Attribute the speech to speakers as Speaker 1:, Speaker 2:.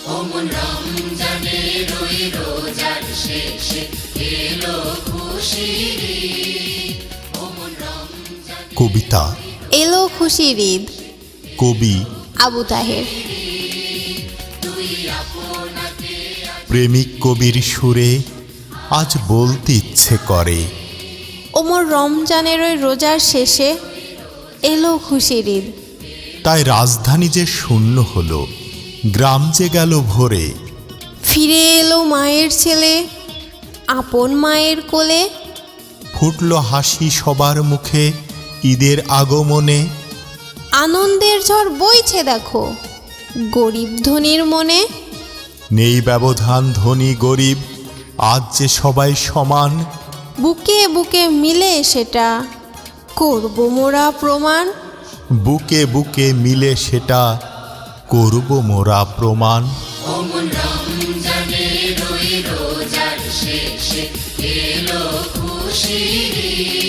Speaker 1: ওমন রমজানের ওই রোজার শেষে এলো খুশির ঈদ। ওমন রমজানের
Speaker 2: কবিতা
Speaker 3: এলো খুশির ঈদ।
Speaker 2: কবি
Speaker 3: আবু তাহের।
Speaker 1: তুই আপনাকে
Speaker 2: প্রেমিক কবির সুরে আজ বলতে ইচ্ছে করে,
Speaker 3: ওমর রমজানের ওই রোজার শেষে এলো খুশির ঈদ।
Speaker 2: তাই রাজধানী যে শূন্য হলো, গ্রাম যে গেল ভরে।
Speaker 3: ফিরে এলো মায়ের ছেলে আপন মায়ের কোলে।
Speaker 2: ফুটল হাসি সবার মুখে ঈদের আগমনে।
Speaker 3: আনন্দের ঝড় বইছে দেখো গরিব ধনীর মনে।
Speaker 2: নেই ব্যবধান ধনী গরিব, আজ যে সবাই সমান।
Speaker 3: বুকে বুকে মিলে সেটা করব মোরা প্রমাণ।
Speaker 2: বুকে বুকে মিলে সেটা করব মোরা প্রমাণ।
Speaker 1: ওমন রমজানের ওই রোজার শেষে এলো খুশির ঈদ।